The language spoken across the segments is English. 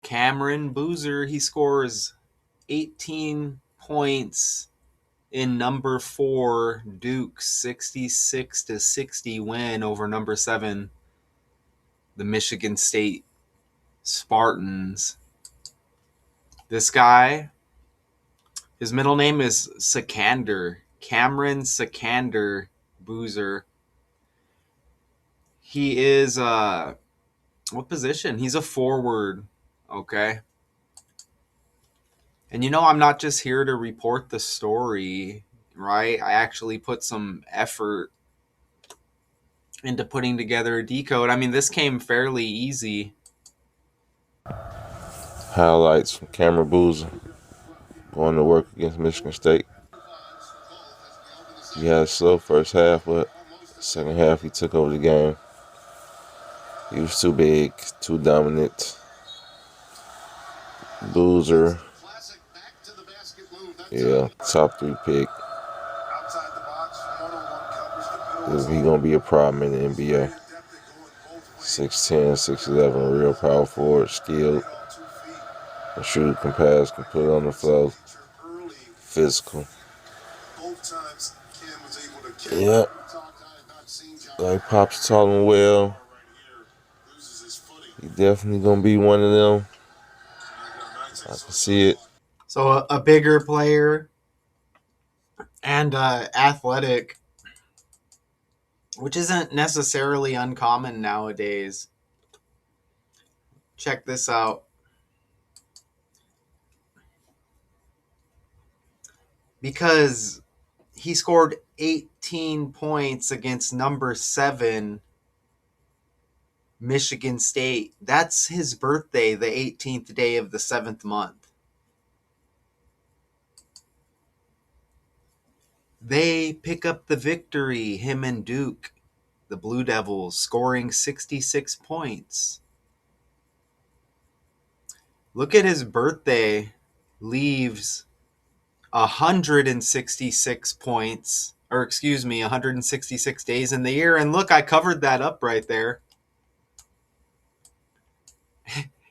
Cameron Boozer, he scores 18 points in number 4 Duke 66-60 win over number 7, the Michigan State Spartans. This guy, his middle name is Sikander, Cameron Sikander Boozer. He is what position? He's a forward, okay? And I'm not just here to report the story, right? I actually put some effort into putting together a decode. I mean, this came fairly easy. Highlights from Cameron Boozer going to work against Michigan State. He had a slow first half, but second half he took over the game. He was too big, too dominant. Boozer, yeah, top 3 pick. He gonna be a problem in the NBA. 6'10", 6'11", real power forward, skilled. Can shoot, can pass, can put it on the floor. Physical. Yeah. Like Pops taught him well. He definitely gonna be one of them. I can see it. So a bigger player and athletic, which isn't necessarily uncommon nowadays. Check this out. Because he scored 18 points against number 7, Michigan State. That's his birthday, the 18th day of the 7th month. They pick up the victory, him and Duke, the Blue Devils, scoring 66 points. Look at his birthday, leaves 166 points, 166 days in the year. And look, I covered that up right there.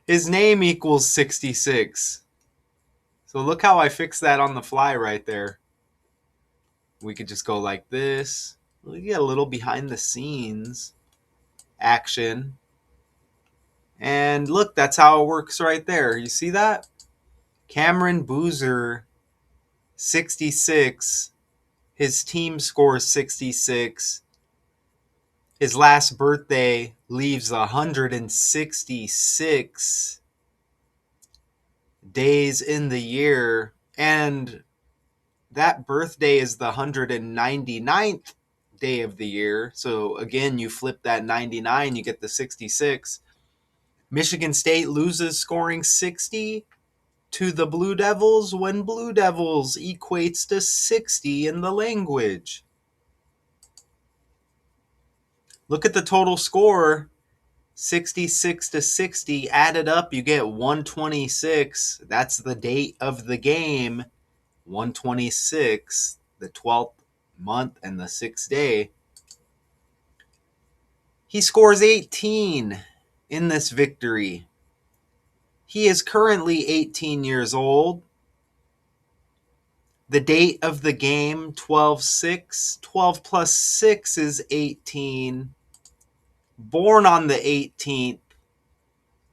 His name equals 66. So look how I fixed that on the fly right there. We could just go like this. We get a little behind the scenes action. And look, that's how it works right there. You see that? Cameron Boozer, 66. His team scores 66. His last birthday leaves 166 days in the year. And that birthday is the 199th day of the year. So again, you flip that 99, you get the 66. Michigan State loses scoring 60 to the Blue Devils when Blue Devils equates to 60 in the language. Look at the total score, 66-60. Added up, you get 126. That's the date of the game, 126, the 12th month and the 6th day. He scores 18 in this victory. He is currently 18 years old. The date of the game, 12/6. 12 plus 6 is 18. Born on the 18th.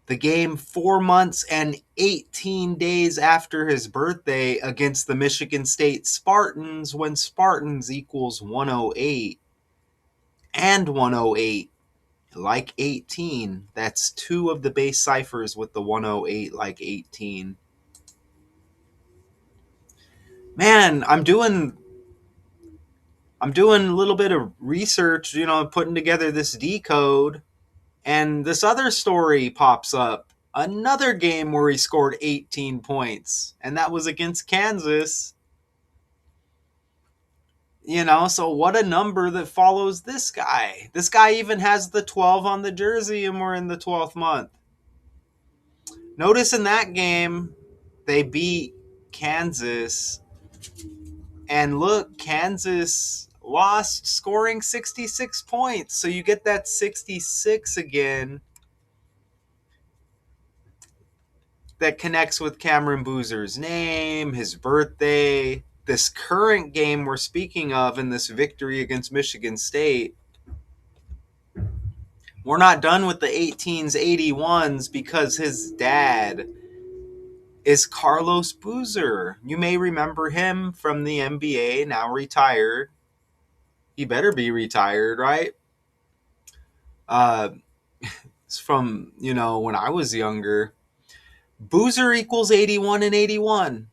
The game 4 months and 18 days after his birthday against the Michigan State Spartans, when Spartans equals 108. And 108, like 18. That's 2 of the base ciphers with the 108 like 18. Man, I'm doing a little bit of research, putting together this decode, and this other story pops up. Another game where he scored 18 points, and that was against Kansas. So what a number that follows this guy. This guy even has the 12 on the jersey, and we're in the 12th month. Notice in that game, they beat Kansas. And look, Kansas lost scoring 66 points. So you get that 66 again. that connects with Cameron Boozer's name, his birthday, this current game we're speaking of, in this victory against Michigan State. We're not done with the 18s, 81s, because his dad is Carlos Boozer. You may remember him from the NBA, now retired. He better be retired, right? It's from, when I was younger. Boozer equals 81 and 81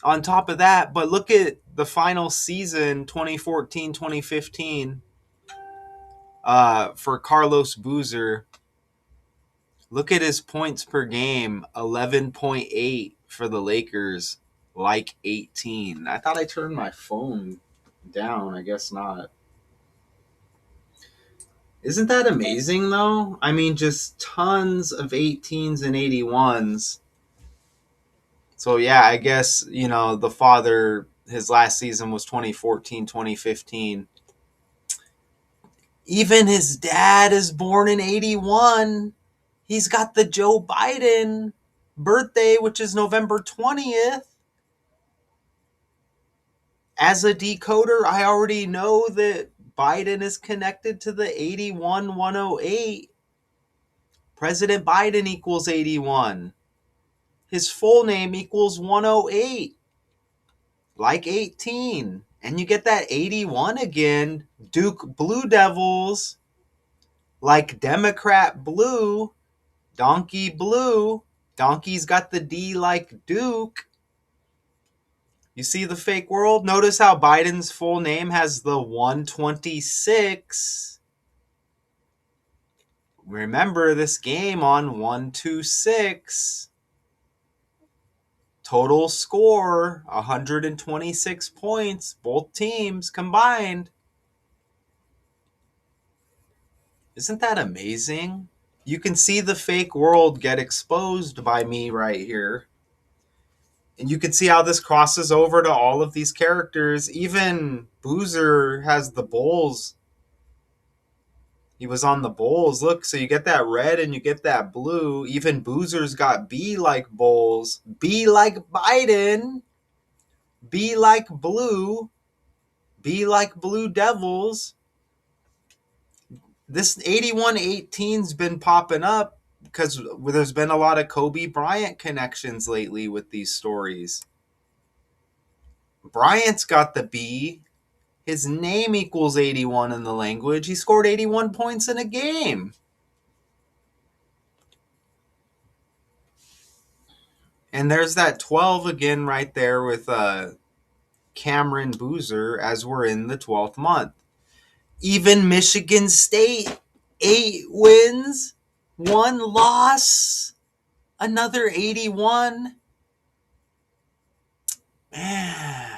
on top of that. But look at the final season, 2014, 2015, for Carlos Boozer. Look at his points per game, 11.8 for the Lakers, like 18. I thought I turned my phone down. I guess not. Isn't that amazing, though? I mean, just tons of 18s and 81s. So, yeah, I guess, the father, his last season was 2014, 2015. Even his dad is born in 81. He's got the Joe Biden birthday, which is November 20th. As a decoder, I already know that Biden is connected to the 81 108. President Biden equals 81. His full name equals 108, like 18. And you get that 81 again. Duke Blue Devils, like Democrat Blue, Donkey Blue. Donkey's got the D like Duke. You see the fake world? Notice how Biden's full name has the 126. Remember this game on 126. Total score 126 points, both teams combined. Isn't that amazing? You can see the fake world get exposed by me right here. And you can see how this crosses over to all of these characters. Even Boozer has the Bulls. He was on the Bulls. Look, so you get that red and you get that blue. Even Boozer's got B like Bulls. B like Biden. B like Blue. B like Blue Devils. This 81-18's been popping up because there's been a lot of Kobe Bryant connections lately with these stories. Bryant's got the B. His name equals 81 in the language. He scored 81 points in a game. And there's that 12 again right there with Cameron Boozer as we're in the 12th month. Even Michigan State, 8 wins, 1 loss, another 81. Man,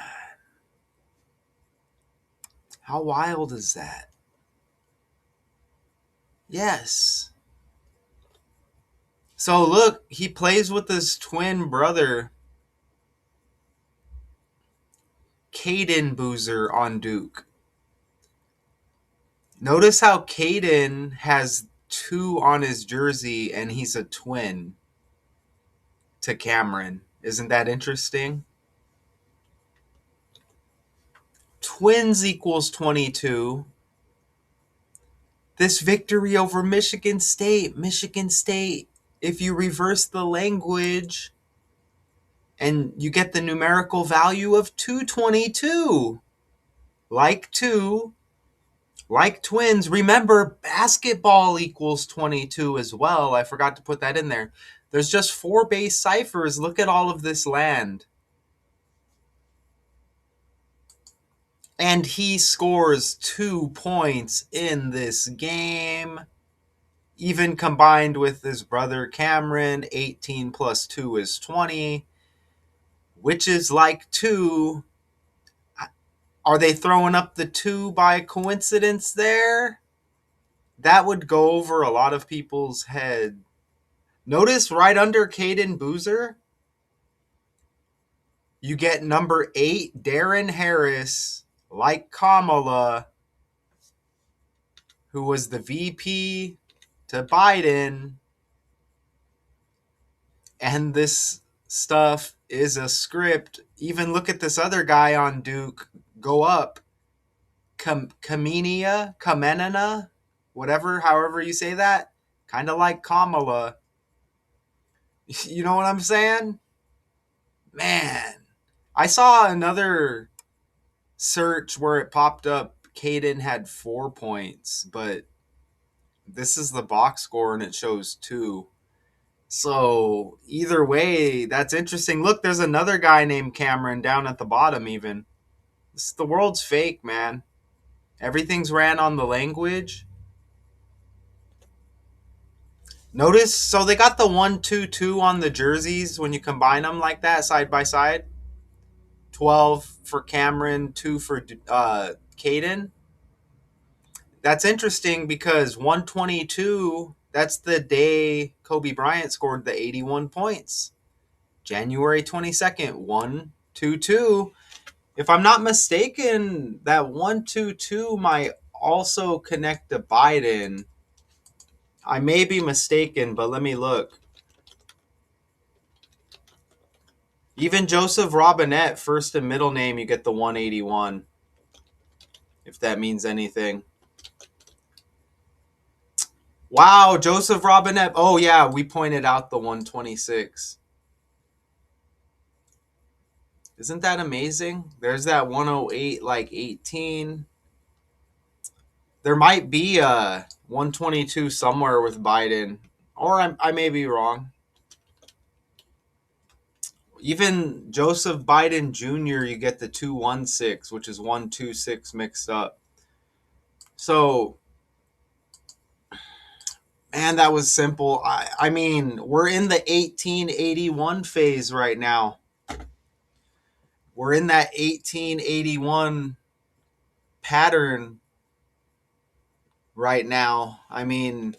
how wild is that? Yes. So look, he plays with his twin brother, Caden Boozer, on Duke. Notice how Caden has 2 on his jersey and he's a twin to Cameron. Isn't that interesting? Twins equals 22. This victory over Michigan State, if you reverse the language and you get the numerical value of 222, like 2, like twins. Remember, basketball equals 22 as well. I forgot to put that in there. There's just 4 base ciphers. Look at all of this land. And he scores 2 points in this game. Even combined with his brother Cameron, 18 plus 2 is 20, which is like 2. Are they throwing up the 2 by coincidence there? That would go over a lot of people's head. Notice right under Caden Boozer, you get number 8, Darren Harris, like Kamala, who was the VP to Biden. And this stuff is a script. Even look at this other guy on Duke go up. Kamenina, whatever, however you say that. Kind of like Kamala. You know what I'm saying? Man. I saw another search where it popped up Caden had 4 points, but this is the box score and it shows 2. So either way, that's interesting. Look, there's another guy named Cameron down at the bottom even. The world's fake, man. Everything's ran on the language. Notice, so they got the 1-2-2 on the jerseys when you combine them like that side by side. 12 for Cameron, 2 for Caden. That's interesting because 122, that's the day Kobe Bryant scored the 81 points. January 22nd, 1-2-2. If I'm not mistaken, that 1-2-2 might also connect to Biden. I may be mistaken, but let me look. Even Joseph Robinette, first and middle name, you get the 181, if that means anything. Wow, Joseph Robinette. Oh, yeah, we pointed out the 126. Isn't that amazing? There's that 108, like 18. There might be a 122 somewhere with Biden, or I may be wrong. Even Joseph Biden Jr., you get the 216, which is 126 mixed up. So, man, that was simple. I mean, we're in the 1881 phase right now. We're in that 1881 pattern right now. I mean,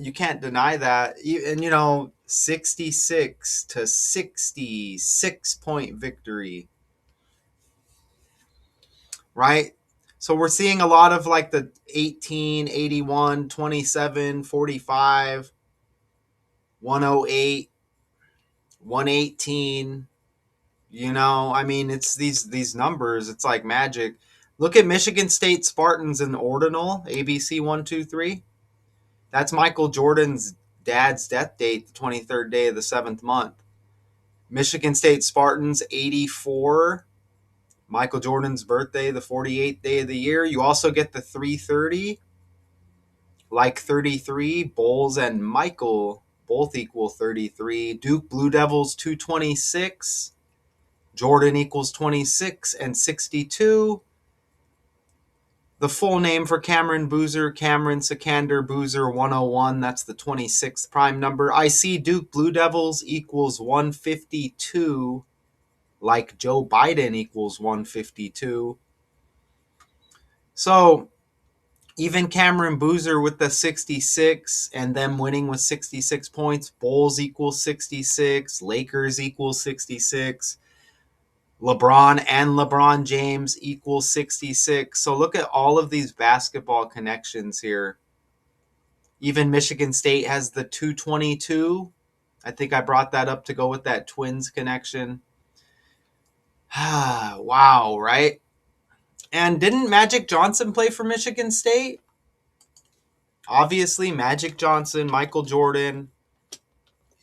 you can't deny that. And 66 to 66 point victory, right? So we're seeing a lot of like the 18, 81, 27, 45, 108, 118. I mean, it's these numbers. It's like magic. Look at Michigan State Spartans in Ordinal, ABC 123. That's Michael Jordan's dad's death date, the 23rd day of the 7th month. Michigan State Spartans 84, Michael Jordan's birthday, the 48th day of the year. You also get the 330, like 33. Bulls and Michael both equal 33. Duke Blue Devils 226. Jordan equals 26 and 62. The full name for Cameron Boozer, Cameron Sikander Boozer 101. That's the 26th prime number. I see Duke Blue Devils equals 152, like Joe Biden equals 152. So even Cameron Boozer with the 66 and them winning with 66 points. Bulls equals 66. Lakers equals 66. LeBron and LeBron James equals 66. So look at all of these basketball connections here. Even Michigan State has the 222. I think I brought that up to go with that Twins connection. Wow, right? And didn't Magic Johnson play for Michigan State? Obviously, Magic Johnson, Michael Jordan.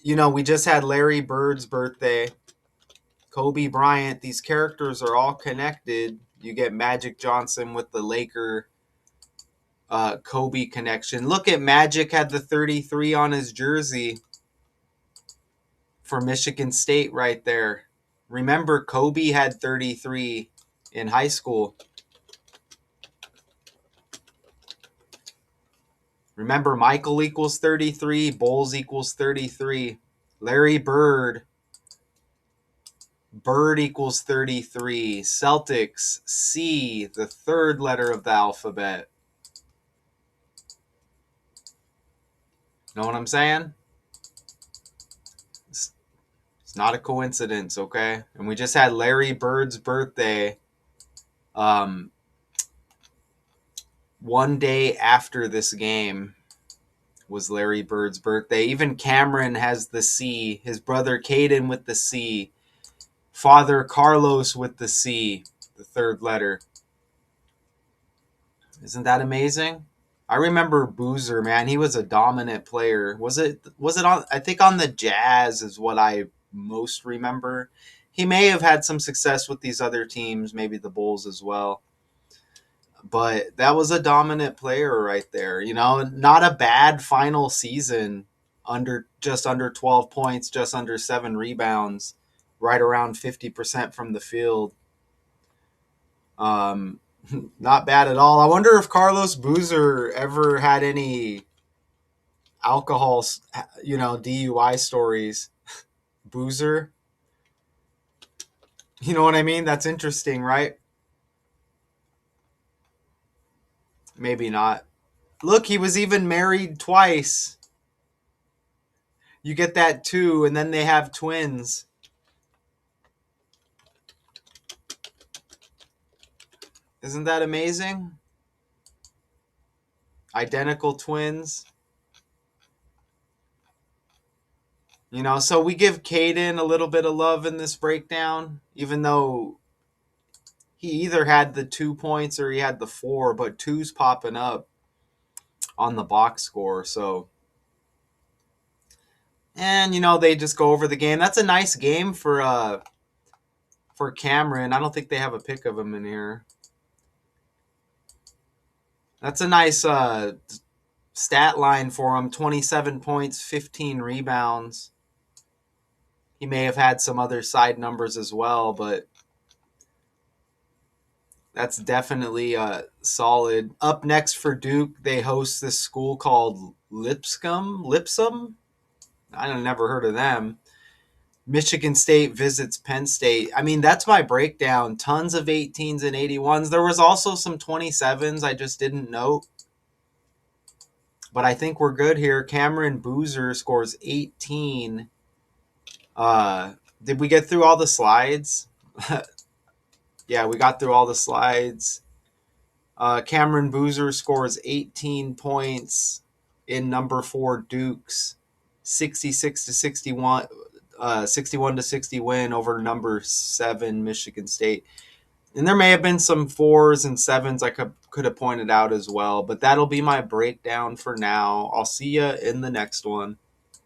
We just had Larry Bird's birthday. Kobe Bryant. These characters are all connected. You get Magic Johnson with the Laker Kobe connection. Look at Magic had the 33 on his jersey for Michigan State right there. Remember, Kobe had 33 in high school. Remember, Michael equals 33, Bulls equals 33. Larry Bird equals 33. Celtics, C, the third letter of the alphabet. Know what I'm saying? It's not a coincidence, okay? And we just had Larry Bird's birthday one day after this game. was Larry Bird's birthday. Even Cameron has the C. His brother Caden with the C. Father Carlos with the C, the third letter. Isn't that amazing? I remember Boozer, man. He was a dominant player. Was it on, I think on the Jazz is what I most remember. He may have had some success with these other teams, maybe the Bulls as well. But that was a dominant player right there. Not a bad final season, under 12 points, just under 7 rebounds, right around 50% from the field. Um, Not bad at all. I wonder if Carlos Boozer ever had any alcohol, DUI stories. Boozer, you know what I mean? That's interesting, right? Maybe not. Look, he was even married twice. You get that too, and then they have twins. Isn't that amazing? Identical twins. So we give Caden a little bit of love in this breakdown, even though he either had the 2 points or he had the 4, but two's popping up on the box score. So, and they just go over the game. That's a nice game for Cameron. I don't think they have a pic of him in here. That's a nice stat line for him. 27 points, 15 rebounds. He may have had some other side numbers as well, but that's definitely solid. Up next for Duke, they host this school called Lipscomb. I never heard of them. Michigan State visits Penn State. I mean, that's my breakdown. Tons of 18s and 81s. There was also some 27s I just didn't note. But I think we're good here. Cameron Boozer scores 18. Did we get through all the slides? Yeah, we got through all the slides. Cameron Boozer scores 18 points in number 4 Dukes. 66 to 61. 61 to 60 win over number 7 Michigan State. And there may have been some 4s and 7s I could have pointed out as well, but that'll be my breakdown for now. I'll see you in the next one.